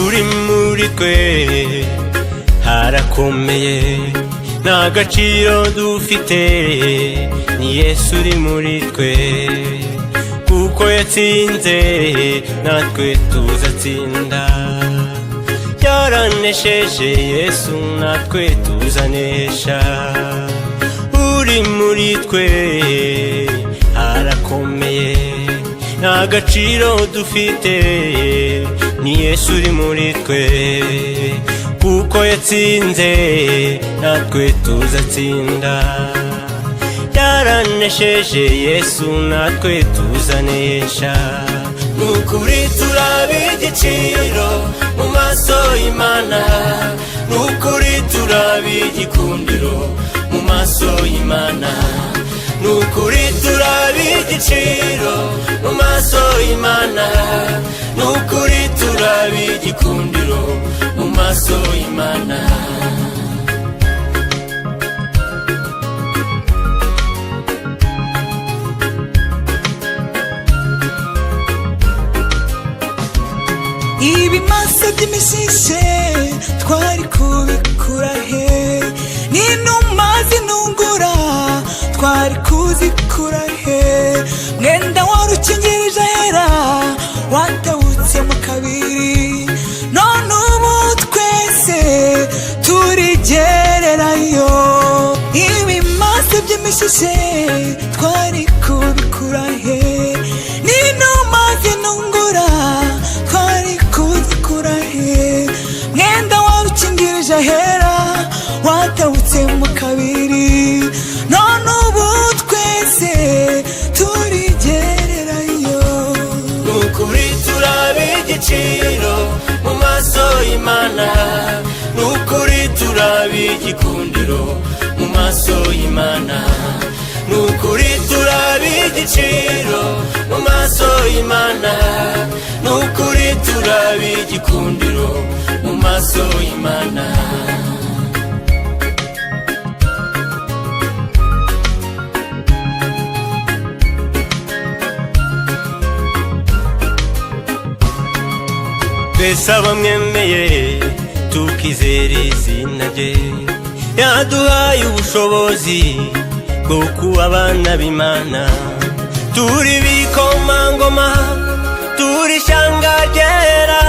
uri muri twe harakomeye, nta gaciro dufite, ni Yesu uri muri twe, kuko yatsinze natwe tuzatsinda. Yaranesheje Yesu natwe tuzanesha. Uri muri twe harakomeye, nta gaciro dufite, ni Yesu uri muri twe, kuko yatsinze natwe tuzatsinda. Yaranesheje Yesu natwe tuzanesha. Nukuri turabigiciro mu maso y'Imana, nukuri turabigikundiro mu maso y'Imana, nukuri turabigiciro mu maso y'Imana, nukuri turabigikundiro mu maso y'Imana. Ibimasa by'imishishe twari kubikura he, n'inuma zinungura twari kuzikura he, mwenda warukingirije ahera watawutsemo kabiri, none ubu twese turigererayo. Ibimasa by'imishishe twari kubikura he, n'inuma zinungura twari kuzikura he, mwenda warukingirije ahera watawutsemo kabiri, none ubu twese turigererayo. Nukuri turabigiciro mu maso y'Imana, nukuri turabigikundiro mu maso y'Imana, nukuri turabigiciro mu maso y'Imana, nukuri turabigikundiro mu maso y'Imana. Twese abamwemeye tukizera izina rye, yaduhaye ubushobozi bwo kuba abana b'Imana, turi bikomangoma, turi ishyanga ryera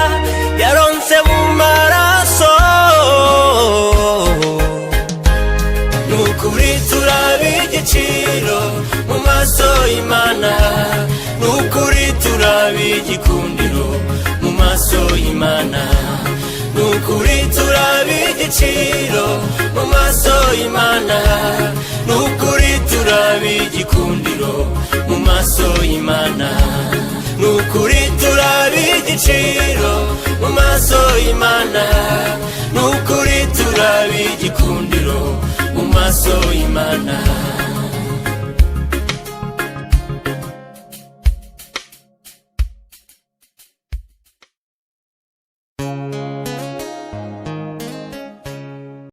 yaronse mu maraso. Nukuri turabigiciro mu maso y'Imana, nukuri turabigikundiro mu maso y'Imana, nukuri turabigiciro mu maso y'Imana, nukuri turabigikundiro mu maso y'Imana, nukuri turabigiciro mu maso y'Imana, nukuri turabigikundiro mu maso y'Imana.